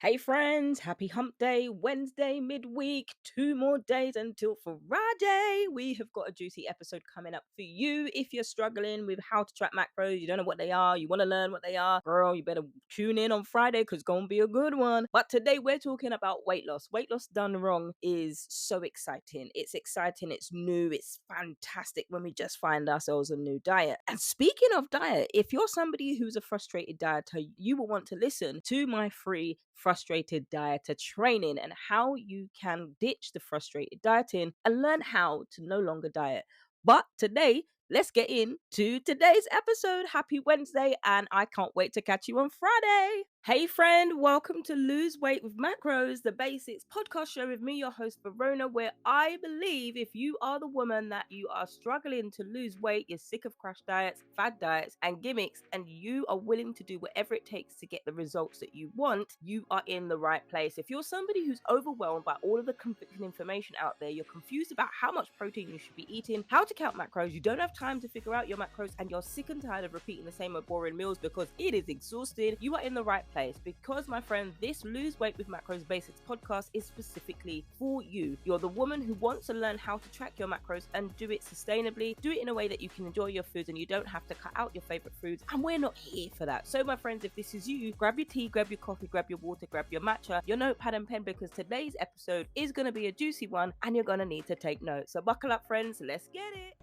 Hey friends, happy hump day, Wednesday, midweek, 2 more days until Friday. We have got a juicy episode coming up for you. If you're struggling with how to track macros, you don't know what they are, you want to learn what they are, girl, you better tune in on Friday because it's going to be a good one. But today we're talking about weight loss. Weight loss done wrong is so exciting. It's exciting, it's new, it's fantastic when we just find ourselves a new diet. And speaking of diet, if you're somebody who's a frustrated dieter, you will want to listen to my free frustrated dieter training and how you can ditch the frustrated dieting and learn how to no longer diet. But today, let's get into today's episode. Happy Wednesday, and I can't wait to catch you on Friday. Hey, friend, welcome to Lose Weight with Macros, the Basics podcast show with me, your host, Verona, where I believe if you are the woman that you are struggling to lose weight, you're sick of crash diets, fad diets, and gimmicks, and you are willing to do whatever it takes to get the results that you want, you are in the right place. If you're somebody who's overwhelmed by all of the conflicting information out there, you're confused about how much protein you should be eating, how to count macros, you don't have time to figure out your macros, and you're sick and tired of repeating the same old boring meals because it is exhausting, you are in the right place. Because, my friend, this Lose Weight with Macros Basics podcast is specifically for you. You're the woman who wants to learn how to track your macros and do it sustainably, do it in a way that you can enjoy your foods and you don't have to cut out your favorite foods. And we're not here for that. So, my friends, if this is you, grab your tea, grab your coffee, grab your water, grab your matcha, your notepad and pen, because today's episode is going to be a juicy one and you're going to need to take notes. So buckle up, friends. Let's get it.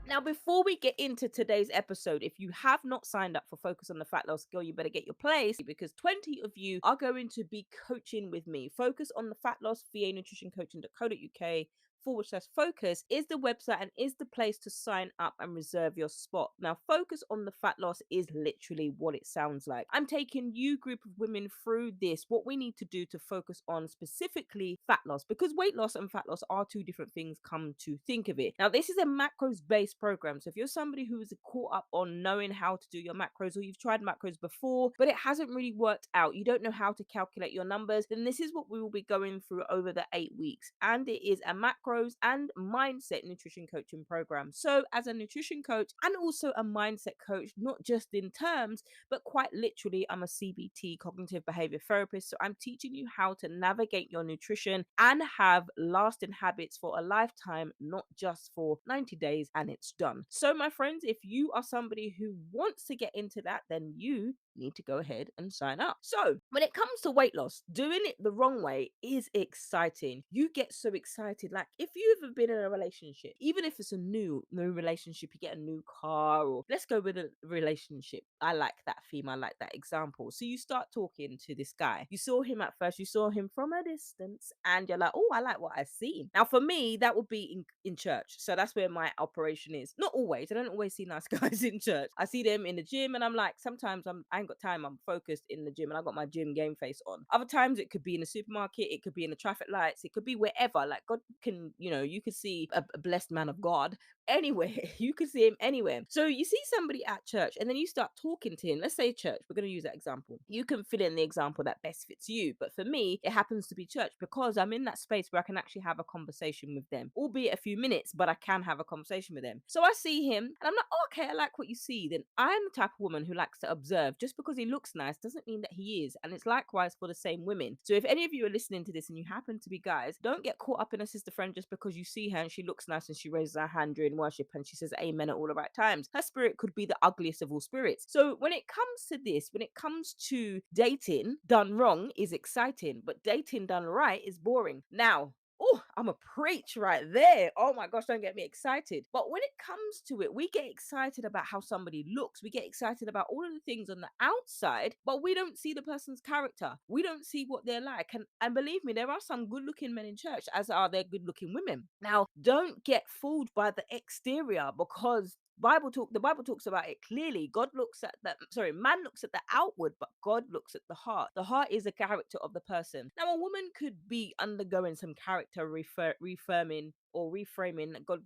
Now, before we get into today's episode, if you have not signed up for Focus on the Fat Loss Girl, you better get your place because 20 of you are going to be coaching with me. Focus on the Fat Loss, VA Nutrition Coaching.co.uk/focus is the website and is the place to sign up and reserve your spot. Now, Focus on the Fat Loss is literally what it sounds like. I'm taking you, group of women, through this, what we need to do to focus on specifically fat loss, because weight loss and fat loss are two different things, come to think of it. Now, this is a macros based program. So if you're somebody who is caught up on knowing how to do your macros, or you've tried macros before, but it hasn't really worked out, you don't know how to calculate your numbers, then this is what we will be going through over the 8 weeks. And it is a macros and mindset nutrition coaching program. So as a nutrition coach and also a mindset coach, not just in terms, but quite literally, I'm a CBT, cognitive behavior therapist. So I'm teaching you how to navigate your nutrition and have lasting habits for a lifetime, not just for 90 days and it's done. So, my friends, if you are somebody who wants to get into that, then you need to go ahead and sign up. So, when it comes to weight loss, doing it the wrong way is exciting. You get so excited. Like if you've ever been in a relationship, even if it's a new relationship, you get a new car, or let's go with a relationship. I like that theme. I like that example. So you start talking to this guy. You saw him at first, you saw him from a distance, and you're like, oh, I like what I see. Now, for me, that would be in church. So that's where my operation is. Not always. I don't always see nice guys in church. I see them in the gym, and I'm like, sometimes I ain't got time. I'm focused in the gym, and I got my gym game face on. Other times it could be in the supermarket, it could be in the traffic lights, it could be wherever. Like God can, you could see a blessed man of God anywhere. You could see him anywhere. So you see somebody at church, and then you start talking to him. Let's say church. We're going to use that example. You can fill in the example that best fits you. But for me, it happens to be church because I'm in that space where I can actually have a conversation with them, albeit a few minutes, but I can have a conversation with them. So I see him and I'm like, oh, okay, I like what you see. Then I'm the type of woman who likes to observe. Just because he looks nice doesn't mean that he is. And it's likewise for the same women. So if any of you are listening to this and you happen to be guys, don't get caught up in a sister friend just because you see her and she looks nice and she raises her hand during worship and she says amen at all the right times. Her spirit could be the ugliest of all spirits. So when it comes to this, when it comes to dating done wrong is exciting, but dating done right is boring. Now, oh, I'm a preach right there. Oh my gosh, don't get me excited. But when it comes to it, we get excited about how somebody looks. We get excited about all of the things on the outside, but we don't see the person's character. We don't see what they're like. And believe me, there are some good looking men in church, as are there good looking women. Now, don't get fooled by the exterior, because the Bible talks about it clearly. Man looks at the outward, but God looks at the heart. The heart is the character of the person. Now, a woman could be undergoing some character reframing or reframing. God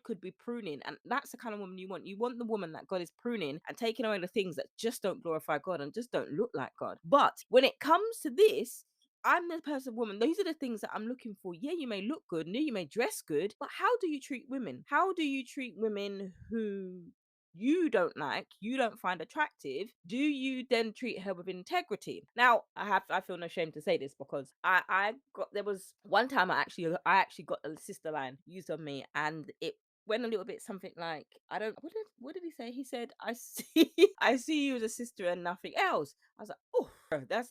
could be pruning, and that's the kind of woman you want. You want the woman that God is pruning and taking away the things that just don't glorify God and just don't look like God. But when it comes to this, I'm the person, woman. These are the things that I'm looking for. Yeah, you may look good, and you may dress good, but how do you treat women? How do you treat women who you don't like, you don't find attractive, do you then treat her with integrity? Now, I feel no shame to say this because I got there was one time I actually got a sister line used on me, and it went a little bit something like, I don't what did he say? He said, I see I see you as a sister and nothing else. I was like, oh,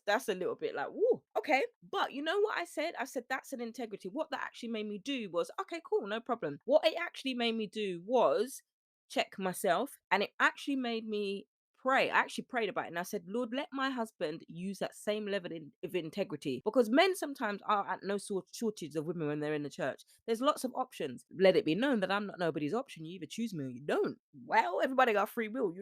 that's a little bit like, whoa, okay. But you know what I said? I said that's an integrity. What that actually made me do was, okay, cool, no problem. What it actually made me do was check myself, and it actually made me pray. I actually prayed about it, and I said, Lord, let my husband use that same level of integrity, because men sometimes are at no sort shortage of women when they're in the church. There's lots of options. Let it be known that I'm not nobody's option. You either choose me or you don't. Well, everybody got free will.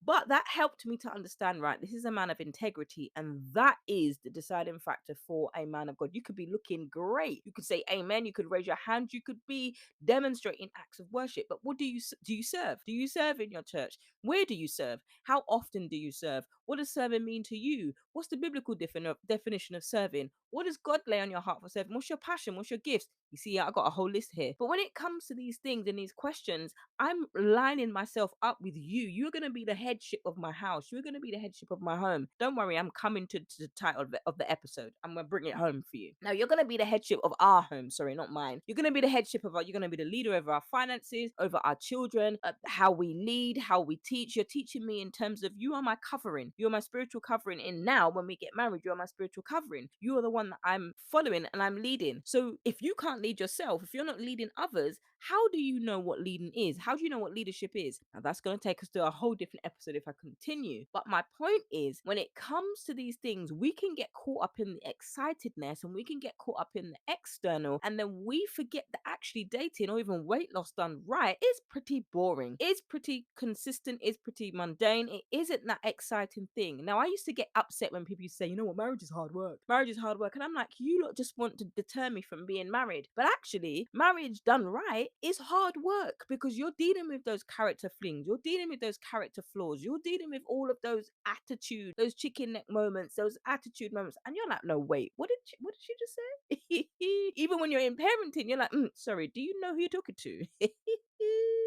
But that helped me to understand, right, this is a man of integrity, and that is the deciding factor for a man of God. You could be looking great. You could say amen. You could raise your hand. You could be demonstrating acts of worship. But what do you serve? Do you serve in your church? Where do you serve? How often do you serve? What does serving mean to you? What's the biblical definition of serving? What does God lay on your heart for serving? What's your passion? What's your gifts? You see, I got a whole list here. But when it comes to these things and these questions, I'm lining myself up with you. You're going to be the headship of my house. You're going to be the headship of my home. Don't worry, I'm coming to the title of the episode. I'm going to bring it home for you. Now, you're going to be the headship of our home. Sorry, not mine. You're going to be the headship of you're going to be the leader over our finances, over our children, how we lead, how we teach. You're teaching me in terms of you are my covering. You're my spiritual covering. And now when we get married, you're my spiritual covering. You are the one that I'm following and I'm leading. So if you can't lead yourself, if you're not leading others, how do you know what leading is? How do you know what leadership is? Now, that's going to take us to a whole different episode if I continue. But my point is, when it comes to these things, we can get caught up in the excitedness and we can get caught up in the external, and then we forget that actually dating or even weight loss done right is pretty boring, is pretty consistent, is pretty mundane. It isn't that exciting thing. Now, I used to get upset when people used to say, you know what, marriage is hard work. Marriage is hard work. And I'm like, you lot just want to deter me from being married. But actually, marriage done right is hard work, because you're dealing with those character flings, you're dealing with those character flaws, you're dealing with all of those attitude, those chicken neck moments, those attitude moments, and you're like, no, wait, what did she just say? Even when you're in parenting, you're like, sorry, do you know who you're talking to?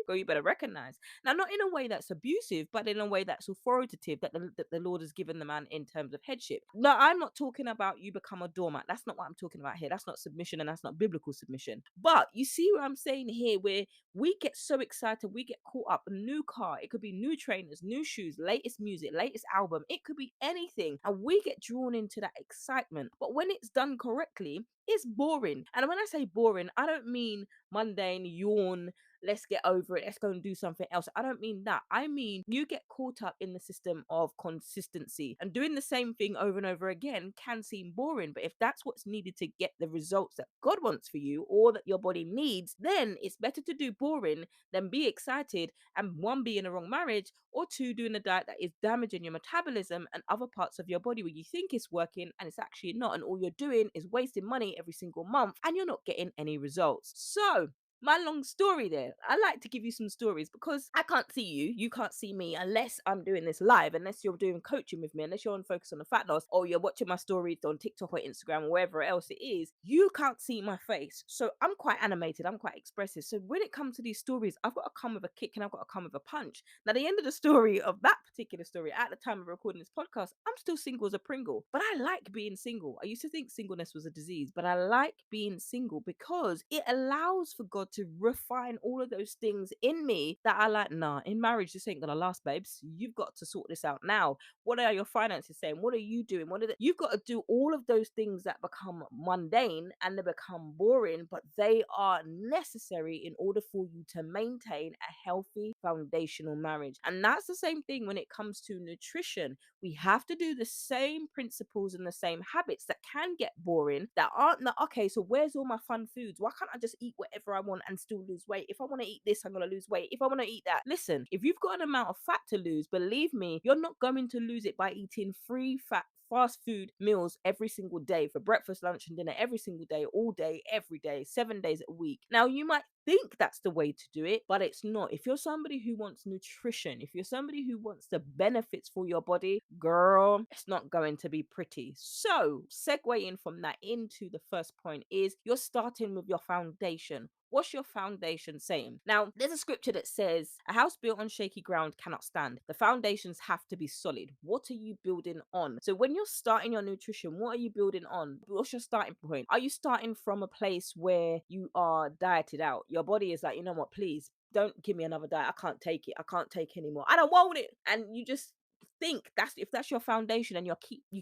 Girl, you better recognize. Now, not in a way that's abusive, but in a way that's authoritative, that the Lord has given the man in terms of headship. No, I'm not talking about you become a doormat. That's not what I'm talking about here. That's not submission, and that's not biblical submission. But you see what I'm saying here, where we get so excited, we get caught up. A new car, it could be new trainers, new shoes, latest music, latest album, it could be anything. And we get drawn into that excitement. But when it's done correctly, it's boring. And when I say boring, I don't mean mundane, yawn, let's get over it, let's go and do something else. I don't mean that. I mean, you get caught up in the system of consistency, and doing the same thing over and over again can seem boring. But if that's what's needed to get the results that God wants for you or that your body needs, then it's better to do boring than be excited and one, be in a wrong marriage, or two, doing a diet that is damaging your metabolism and other parts of your body where you think it's working and it's actually not. And all you're doing is wasting money every single month and you're not getting any results. So, my long story there. I like to give you some stories because I can't see you. You can't see me unless I'm doing this live, unless you're doing coaching with me, unless you're on Focus on the Fat Loss, or you're watching my stories on TikTok or Instagram or wherever else it is. You can't see my face. So I'm quite animated. I'm quite expressive. So when it comes to these stories, I've got to come with a kick and I've got to come with a punch. Now, the end of the story of that particular story, at the time of recording this podcast, I'm still single as a Pringle, but I like being single. I used to think singleness was a disease, but I like being single because it allows for God to refine all of those things in me that I like. Nah, in marriage, this ain't gonna last, babes. You've got to sort this out now. What are your finances saying? What are you doing? You've got to do all of those things that become mundane and they become boring, but they are necessary in order for you to maintain a healthy foundational marriage. And that's the same thing when it comes to nutrition. We have to do the same principles and the same habits that can get boring, that aren't the, okay, so where's all my fun foods? Why can't I just eat whatever I want and still lose weight? If I want to eat this, I'm going to lose weight. If I want to eat that, listen, if you've got an amount of fat to lose, believe me, you're not going to lose it by eating free fast food meals every single day, for breakfast, lunch, and dinner every single day, all day, every day, 7 days a week. Now, you might think that's the way to do it, but it's not. If you're somebody who wants nutrition, if you're somebody who wants the benefits for your body, girl, it's not going to be pretty. So, segueing from that into the first point is, you're starting with your foundation. What's your foundation saying? Now, there's a scripture that says, a house built on shaky ground cannot stand. The foundations have to be solid. What are you building on? So when you're starting your nutrition, what are you building on? What's your starting point? Are you starting from a place where you are dieted out? Your body is like, you know what, please don't give me another diet. I can't take it. I can't take anymore. I don't want it. And you just think that's, if that's your foundation and you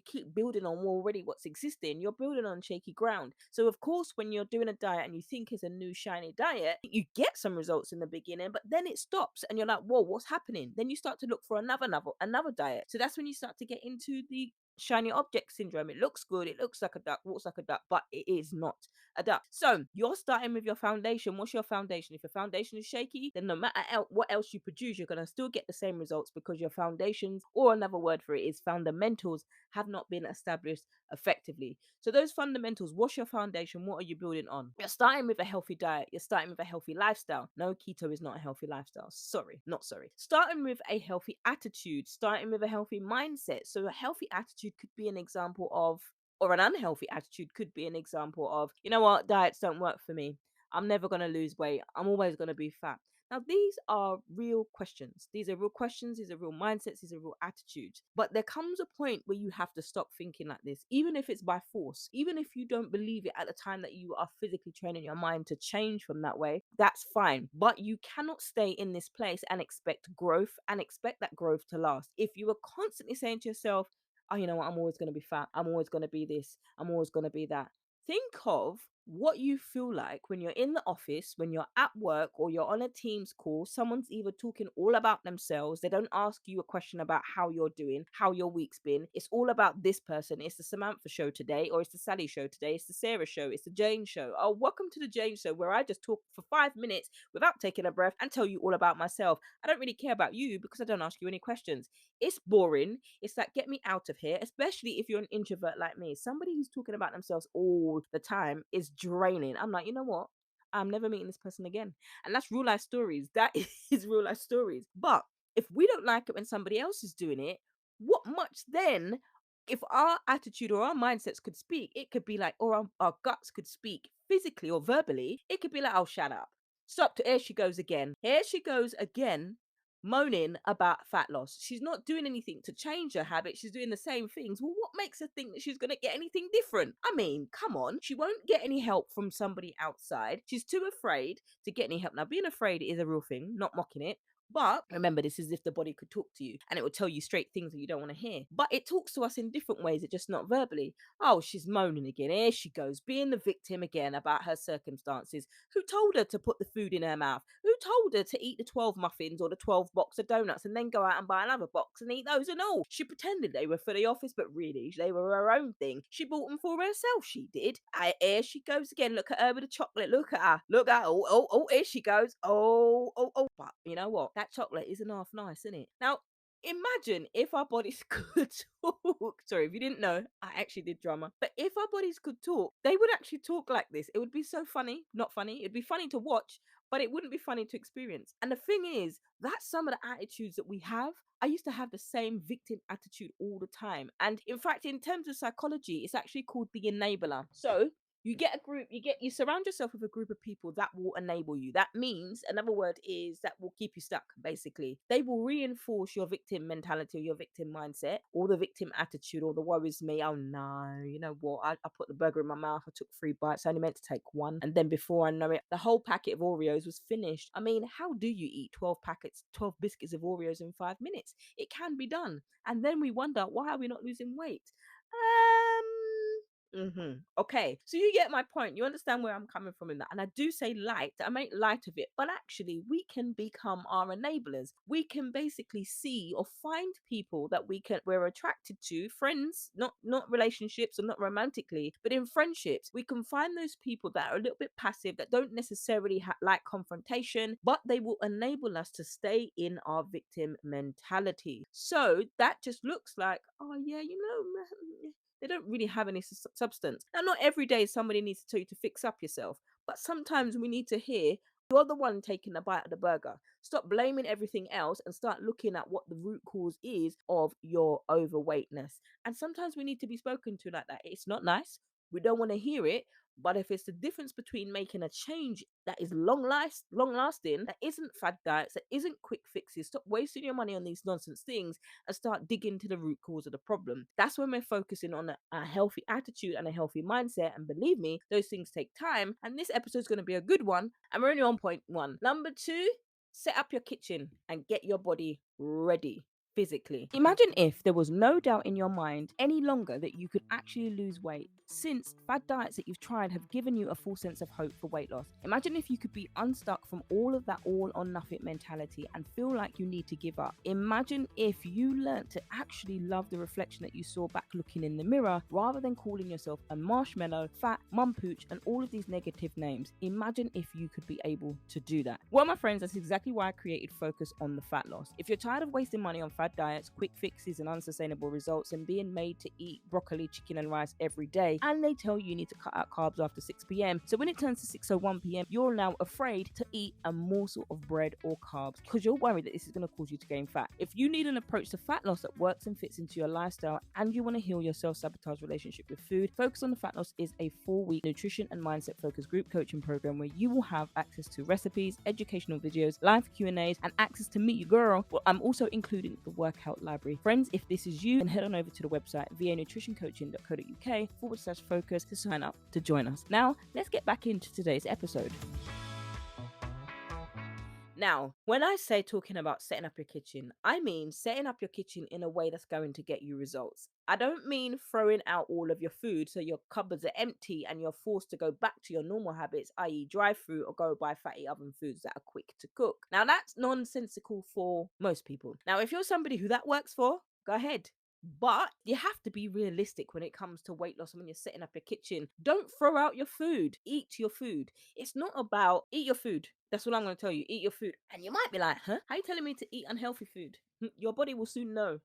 keep building on already what's existing, you're building on shaky ground. So of course, when you're doing a diet and you think it's a new shiny diet, you get some results in the beginning, but then it stops and you're like, whoa, what's happening? Then you start to look for another diet. So that's when you start to get into the shiny object syndrome. It looks good, it looks like a duck, walks like a duck, but it is not a duck. So you're starting with your foundation. What's your foundation? If your foundation is shaky, then no matter what else you produce, you're going to still get the same results, because your foundations, or another word for it is fundamentals, have not been established effectively. So those fundamentals, what's your foundation? What are you building on? You're starting with a healthy diet. You're starting with a healthy lifestyle. No, keto is not a healthy lifestyle. Sorry, not sorry. Starting with a healthy attitude, starting with a healthy mindset. So a healthy attitude could be an example of, or an unhealthy attitude could be an example of, you know what, diets don't work for me. I'm never going to lose weight. I'm always going to be fat. Now, these are real questions. These are real questions. These are real mindsets. These are real attitudes. But there comes a point where you have to stop thinking like this, even if it's by force, even if you don't believe it at the time that you are physically training your mind to change from that way, that's fine. But you cannot stay in this place and expect growth and expect that growth to last. If you are constantly saying to yourself, oh, you know what, I'm always going to be fat. I'm always going to be this. I'm always going to be that. Think of what you feel like when you're in the office, when you're at work, or you're on a Teams call. Someone's either talking all about themselves. They don't ask you a question about how you're doing, how your week's been. It's all about this person. It's the Samantha show today, or it's the Sally show today. It's the Sarah show. It's the Jane show. Oh, welcome to the Jane show, where I just talk for 5 minutes without taking a breath and tell you all about myself. I don't really care about you because I don't ask you any questions. It's boring. It's like, get me out of here, especially if you're an introvert like me. Somebody who's talking about themselves all the time is draining. I'm like, you know what? I'm never meeting this person again. And that's real life stories. That is real life stories. But if we don't like it when somebody else is doing it, what much then? If our attitude or our mindsets could speak, it could be like, or our guts could speak physically or verbally, it could be like, oh, shut up. Stop. Here she goes again. Here she goes again, moaning about fat loss. She's not doing anything to change her habit. She's doing the same things. Well, what makes her think that she's going to get anything different? I mean, come on. She won't get any help from somebody outside. She's too afraid to get any help. Now, being afraid is a real thing, not mocking it. But remember, this is if the body could talk to you, and it will tell you straight things that you don't want to hear. But it talks to us in different ways, it just not verbally. Oh, she's moaning again. Here she goes, being the victim again about her circumstances. Who told her to put the food in her mouth? Who told her to eat the 12 muffins or the 12 box of donuts and then go out and buy another box and eat those and all? She pretended they were for the office, but really they were her own thing. She bought them for herself, she did. Here she goes again. Look at her with the chocolate. Look at her. Look at her. Oh, oh, oh, here she goes. Oh, oh, oh. But you know what? That chocolate isn't half nice, isn't it? Now, imagine if our bodies could talk. Sorry, if you didn't know, I actually did drama. But if our bodies could talk, they would actually talk like this. It would be so funny. Not funny. It'd be funny to watch, but it wouldn't be funny to experience. And the thing is, that's some of the attitudes that we have. I used to have the same victim attitude all the time. And in fact, in terms of psychology, it's actually called the enabler. So you get a group, you surround yourself with a group of people that will enable you. That means, another word is, that will keep you stuck, basically. They will reinforce your victim mentality or your victim mindset or the victim attitude or the woe is me. Oh no, you know what? I put the burger in my mouth. I took 3 bites. I only meant to take one. And then before I know it, the whole packet of Oreos was finished. I mean, how do you eat 12 packets, 12 biscuits of Oreos in 5 minutes? It can be done. And then we wonder, why are we not losing weight? Okay, so you get my point. You understand where I'm coming from in that. And I do say light, I make light of it, but actually, we can become our enablers. We can basically see or find people that we're attracted to, friends, not relationships or not romantically, but in friendships. We can find those people that are a little bit passive, that don't necessarily like confrontation, but they will enable us to stay in our victim mentality. So that just looks like, oh yeah, they don't really have any substance. Now, not every day somebody needs to tell you to fix up yourself, but sometimes we need to hear, you're the one taking a bite of the burger. Stop blaming everything else and start looking at what the root cause is of your overweightness. And sometimes we need to be spoken to like that. It's not nice. We don't want to hear it, But if it's the difference between making a change that is long lasting, that isn't fad diets, that isn't quick fixes, stop wasting your money on these nonsense things and start digging to the root cause of the problem. That's when we're focusing on a healthy attitude and a healthy mindset. And believe me, those things take time. And this episode is going to be a good one. And we're only on point one. Number two, set up your kitchen and get your body ready physically. Imagine if there was no doubt in your mind any longer that you could actually lose weight, since fad diets that you've tried have given you a false sense of hope for weight loss. Imagine if you could be unstuck from all of that all or nothing mentality and feel like you need to give up. Imagine if you learnt to actually love the reflection that you saw back looking in the mirror, rather than calling yourself a marshmallow, fat, mum pooch, and all of these negative names. Imagine if you could be able to do that. Well, my friends, that's exactly why I created Focus on the Fat Loss. If you're tired of wasting money on fad diets, quick fixes, and unsustainable results, and being made to eat broccoli, chicken, and rice every day, and they tell you need to cut out carbs after 6 p.m. So when it turns to 6:01 p.m., you're now afraid to eat a morsel of bread or carbs because you're worried that this is going to cause you to gain fat. If you need an approach to fat loss that works and fits into your lifestyle, and you want to heal your self-sabotage relationship with food, Focus on the Fat Loss is a 4-week nutrition and mindset focused group coaching program where you will have access to recipes, educational videos, live Q&As, and access to Meet Your Girl. But I'm also including the workout library. Friends, if this is you, then head on over to the website vanutritioncoaching.co.uk/focus to sign up to join us. Now, let's get back into today's episode. Now, when I say talking about setting up your kitchen, I mean setting up your kitchen in a way that's going to get you results. I don't mean throwing out all of your food so your cupboards are empty and you're forced to go back to your normal habits, i.e., drive through or go buy fatty oven foods that are quick to cook. Now, that's nonsensical for most people. Now, if you're somebody who that works for, go ahead. But you have to be realistic when it comes to weight loss and when you're setting up your kitchen. Don't throw out your food. Eat your food. It's not about eat your food. That's what I'm going to tell you. Eat your food. And you might be like, huh? How are you telling me to eat unhealthy food? Your body will soon know.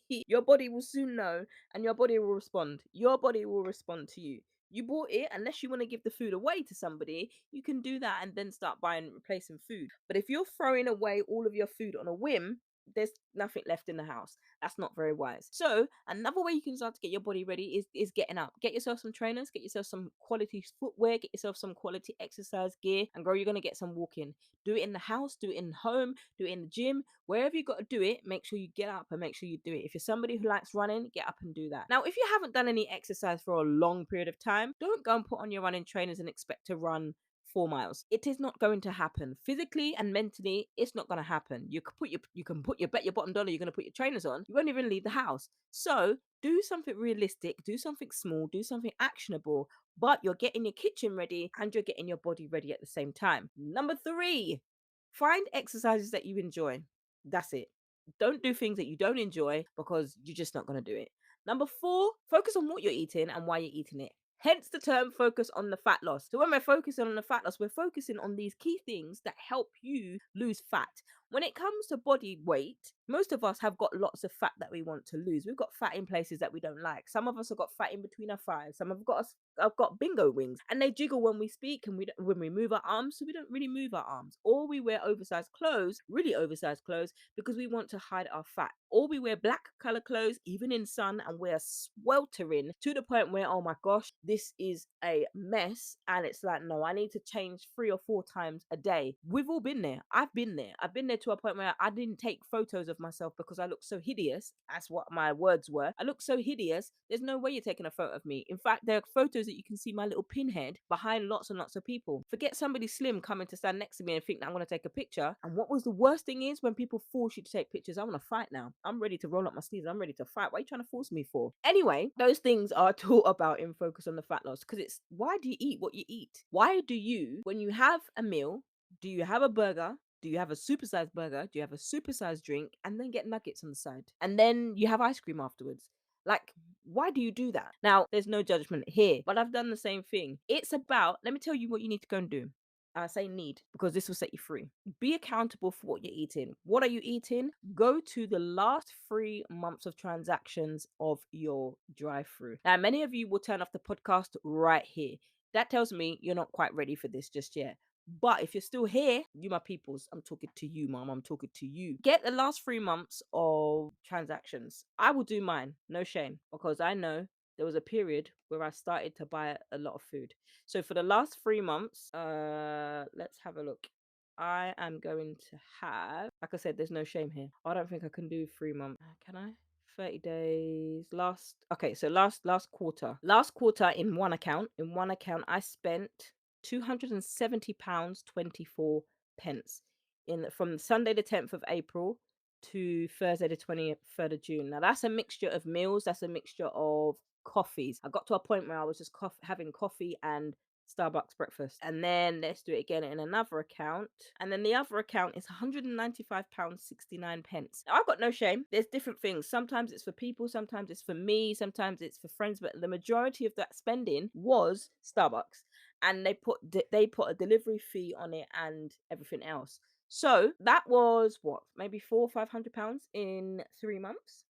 Your body will soon know and your body will respond. Your body will respond to you. You bought it, unless you want to give the food away to somebody, you can do that and then start buying and replacing food. But if you're throwing away all of your food on a whim, there's nothing left in the house. That's not very wise. So another way you can start to get your body ready is getting up. Get yourself some trainers, get yourself some quality footwear, get yourself some quality exercise gear, and girl, you're gonna get some walking. Do it in the house, do it in home, do it in the gym, wherever you got to do it. Make sure you get up and make sure you do it. If you're somebody who likes running, get up and do that. Now, if you haven't done any exercise for a long period of time, don't go and put on your running trainers and expect to run 4 miles. It is not going to happen physically and mentally. It's not going to happen. You can bet your bottom dollar you're going to put your trainers on. You won't even leave the house. So do something realistic, do something small, do something actionable, but you're getting your kitchen ready and you're getting your body ready at the same time. Number 3, find exercises that you enjoy. That's it. Don't do things that you don't enjoy because you're just not going to do it. Number 4, focus on what you're eating and why you're eating it. Hence the term focus on the fat loss. So when we're focusing on the fat loss, we're focusing on these key things that help you lose fat. When it comes to body weight, most of us have got lots of fat that we want to lose. We've got fat in places that we don't like. Some of us have got fat in between our thighs. Some have got bingo wings, and they jiggle when we speak and when we move our arms. So we don't really move our arms. Or we wear oversized clothes, really oversized clothes, because we want to hide our fat. Or we wear black color clothes, even in sun, and we're sweltering to the point where, oh my gosh, this is a mess. And it's like, no, I need to change 3 or 4 times a day. We've all been there. I've been there to a point where I didn't take photos of myself because I looked so hideous. That's what my words were. I look so hideous. There's no way you're taking a photo of me. In fact, there are photos that you can see my little pinhead behind lots and lots of people. Forget somebody slim coming to stand next to me and think that I'm going to take a picture. And what was the worst thing is when people force you to take pictures. I want to fight now. I'm ready to roll up my sleeves. I'm ready to fight. What are you trying to force me for? Anyway, those things are taught about in Focus on the Fat Loss, because it's why do you eat what you eat? Why do you, when you have a meal, do you have a burger? Do you have a supersized burger? Do you have a supersized drink? And then get nuggets on the side? And then you have ice cream afterwards? Like, why do you do that? Now, there's no judgment here, but I've done the same thing. It's about, let me tell you what you need to go and do. I say need because this will set you free. Be accountable for what you're eating. What are you eating? Go to the last 3 months of transactions of your drive-through. Now, many of you will turn off the podcast right here. That tells me you're not quite ready for this just yet. But if you're still here, you my peoples, I'm talking to you, mom. I'm talking to you. Get the last 3 months of transactions. I will do mine, no shame, because I know there was a period where I started to buy a lot of food. So for the last 3 months, let's have a look. I am going to have, like I said, there's no shame here. I don't think I can do 3 months. Can I? 30 days. Last quarter. Last quarter in one account. In one account, I spent £270 24 pence in from Sunday the 10th of April to Thursday the 23rd of June. Now that's a mixture of meals, that's a mixture of coffees. I got to a point where I was just having coffee and Starbucks breakfast. And then let's do it again in another account. And then the other account is £195 69 pence. Now I've got no shame. There's different things. Sometimes it's for people, sometimes it's for me, sometimes it's for friends, but the majority of that spending was Starbucks. And they put a delivery fee on it and everything else. So that was what, maybe £400-500 in 3 months.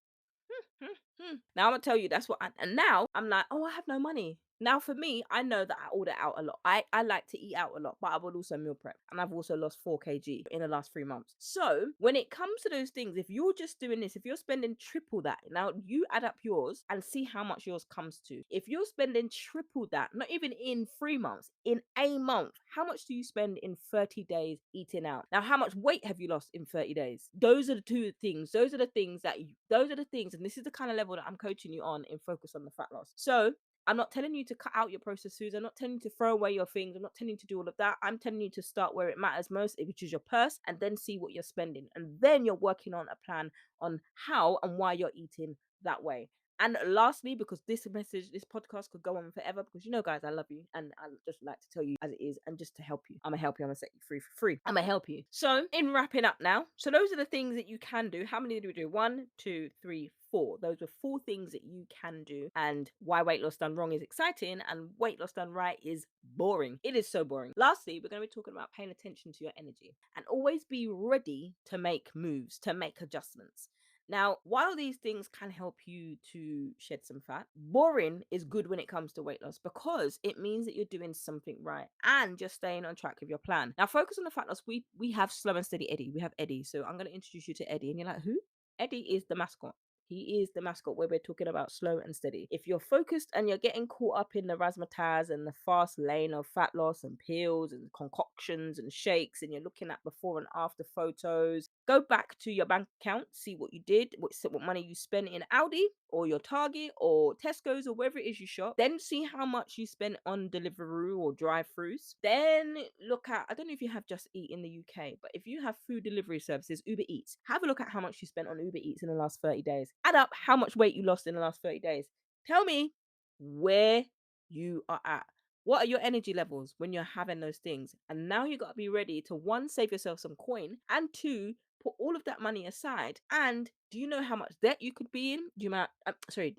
Now I'm gonna tell you that's what and now I'm like, oh, I have no money. Now for me, I know that I order out a lot. I like to eat out a lot, but I would also meal prep. And I've also lost 4 kg in the last 3 months. So when it comes to those things, if you're just doing this, if you're spending triple that, now you add up yours and see how much yours comes to. If you're spending triple that, not even in 3 months, in a month, how much do you spend in 30 days eating out? Now, how much weight have you lost in 30 days? Those are the two things. Those are the things, and this is the kind of level that I'm coaching you on in Focus on the Fat Loss. So I'm not telling you to cut out your processed foods. I'm not telling you to throw away your things. I'm not telling you to do all of that. I'm telling you to start where it matters most, which is your purse, and then see what you're spending. And then you're working on a plan on how and why you're eating that way. And lastly, because this podcast could go on forever, because guys, I love you, and I just like to tell you as it is, and just to help you. I'm gonna help you. I'm gonna set you free for free. I'm gonna help you. So, in wrapping up now, so those are the things that you can do. How many did we do? 1, 2, 3, 4. Those were 4 things that you can do, and why weight loss done wrong is exciting, and weight loss done right is boring. It is so boring. Lastly, we're going to be talking about paying attention to your energy and always be ready to make moves, to make adjustments. Now, while these things can help you to shed some fat, boring is good when it comes to weight loss because it means that you're doing something right and just staying on track with your plan. Now, Focus on the Fat Loss, we have Slow and Steady Eddie. We have Eddie. So I'm going to introduce you to Eddie. And you're like, who? Eddie is the mascot. He is the mascot where we're talking about slow and steady. If you're focused and you're getting caught up in the razzmatazz and the fast lane of fat loss and pills and concoctions and shakes, and you're looking at before and after photos, go back to your bank account, see what you did, what money you spent in Aldi or your Target or Tesco's or wherever it is you shop. Then see how much you spent on Deliveroo or drive-thrus. Then look at, I don't know if you have Just Eat in the UK, but if you have food delivery services, Uber Eats, have a look at how much you spent on Uber Eats in the last 30 days. Add up how much weight you lost in the last 30 days. Tell me where you are at. What are your energy levels when you're having those things? And now you got to be ready to, 1, save yourself some coin, and 2, put all of that money aside. And do you know how much debt you could be in?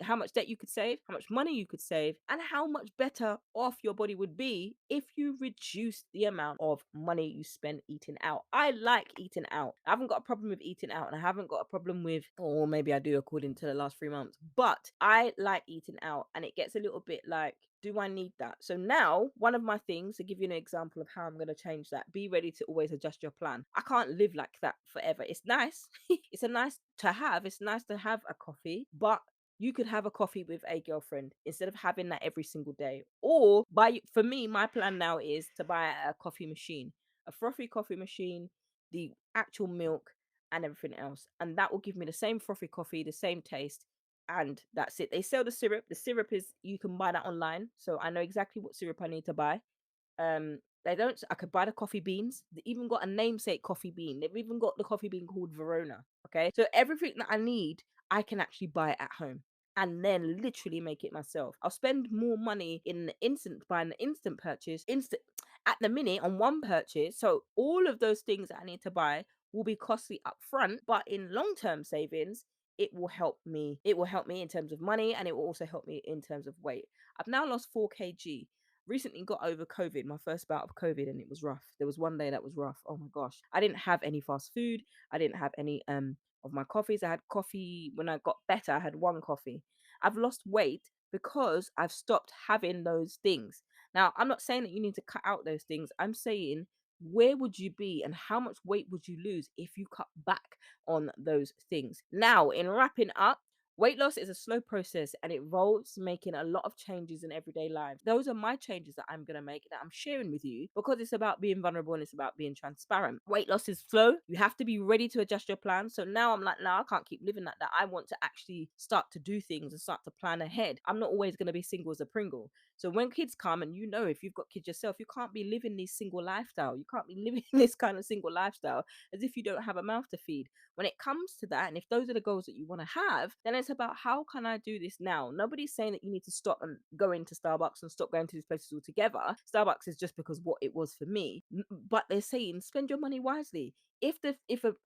How much debt you could save, how much money you could save, and how much better off your body would be if you reduce the amount of money you spend eating out. I like eating out. I haven't got a problem with eating out, and I haven't got a problem with, or maybe I do according to the last 3 months, but I like eating out, and it gets a little bit like, do I need that? So now, one of my things, to give you an example of how I'm going to change that, be ready to always adjust your plan. I can't live like that forever. It's nice. It's nice to have a coffee, but you could have a coffee with a girlfriend instead of having that every single day. Or for me, my plan now is to buy a coffee machine, a frothy coffee machine, the actual milk and everything else. And that will give me the same frothy coffee, the same taste, and that's it. They sell the syrup. The syrup is, you can buy that online, so I know exactly what syrup I need to buy. They don't, I could buy the coffee beans. They even got a namesake coffee bean. They've even got the coffee bean called Verona. Okay, so everything that I need, I can actually buy at home and then literally make it myself. I'll spend more money in the instant, buying the instant purchase, instant at the minute on one purchase. So all of those things that I need to buy will be costly up front, but in long-term savings, it will help me. It will help me in terms of money, and it will also help me in terms of weight. I've now lost 4 kg. Recently got over COVID, my first bout of COVID, and it was rough. There was one day that was rough. Oh my gosh. I didn't have any fast food. I didn't have any of my coffees. I had coffee when I got better. I had one coffee. I've lost weight because I've stopped having those things. Now, I'm not saying that you need to cut out those things. I'm saying, where would you be and how much weight would you lose if you cut back on those things? Now, in wrapping up, Weight loss is a slow process and it involves making a lot of changes in everyday life. Those are my changes that I'm going to make, that I'm sharing with you, because it's about being vulnerable and it's about being transparent. Weight loss is slow. You have to be ready to adjust your plan. So now I'm like, no, I can't keep living like that. I want to actually start to do things and start to plan ahead. I'm not always going to be single as a Pringle. So when kids come, and if you've got kids yourself, you can't be living this single lifestyle. You can't be living this kind of single lifestyle as if you don't have a mouth to feed. When it comes to that, and if those are the goals that you want to have, then it's about, how can I do this now? Nobody's saying that you need to stop and go into Starbucks and stop going to these places altogether. Starbucks is just because what it was for me. But they're saying spend your money wisely. If a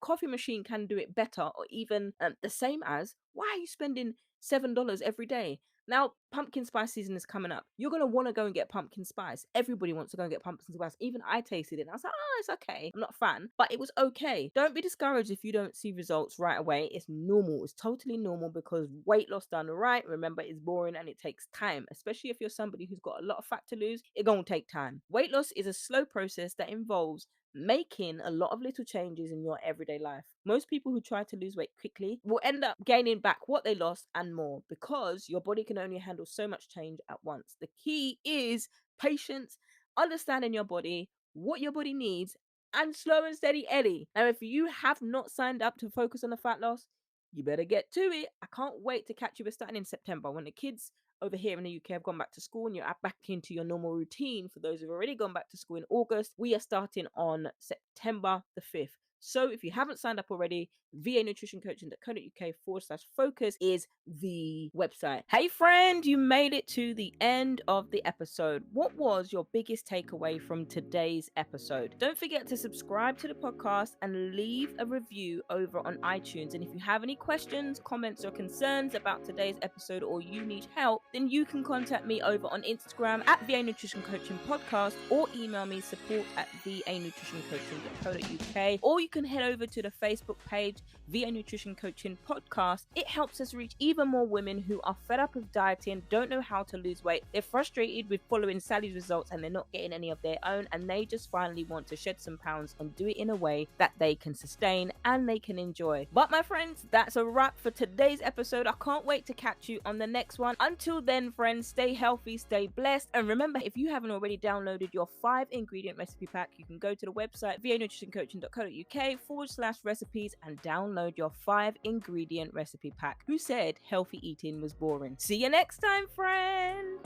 coffee machine can do it better, or even the same as, why are you spending $7 every day? Now, pumpkin spice season is coming up. You're going to want to go and get pumpkin spice. Everybody wants to go and get pumpkin spice. Even I tasted it and I was like, oh, it's okay. I'm not a fan, but it was okay. Don't be discouraged if you don't see results right away. It's normal. It's totally normal, because weight loss done right, remember, is boring and it takes time. Especially if you're somebody who's got a lot of fat to lose, it's going to take time. Weight loss is a slow process that involves making a lot of little changes in your everyday life. Most people who try to lose weight quickly will end up gaining back what they lost and more, because your body can only handle so much change at once. The key is patience, understanding your body, what your body needs, and slow and steady Eddie. Now, if you have not signed up to focus on the fat loss, you better get to it. I can't wait to catch you. We're starting in September when the kids over here in the UK have gone back to school and you're back into your normal routine. For those who've already gone back to school in August, we are starting on September the 5th. So if you haven't signed up already, vanutritioncoaching.co.uk/focus is the website. Hey friend, you made it to the end of the episode. What was your biggest takeaway from today's episode? Don't forget to subscribe to the podcast and leave a review over on iTunes. And if you have any questions, comments, or concerns about today's episode, or you need help, then you can contact me over on Instagram at VA Nutrition Coaching Podcast, or email me support@vanutritioncoaching.co.uk, or you can head over to the Facebook page VA Nutrition Coaching Podcast. It helps us reach even more women who are fed up of dieting, don't know how to lose weight, they're frustrated with following Sally's results and they're not getting any of their own, and they just finally want to shed some pounds and do it in a way that they can sustain and they can enjoy. But my friends, that's a wrap for today's episode. I can't wait to catch you on the next one. Until then, friends, stay healthy, stay blessed, and remember, if you haven't already downloaded your 5-ingredient recipe pack, you can go to the website vanutritioncoaching.co.uk/recipes and download your 5-ingredient recipe pack. Who said healthy eating was boring? See you next time, friend.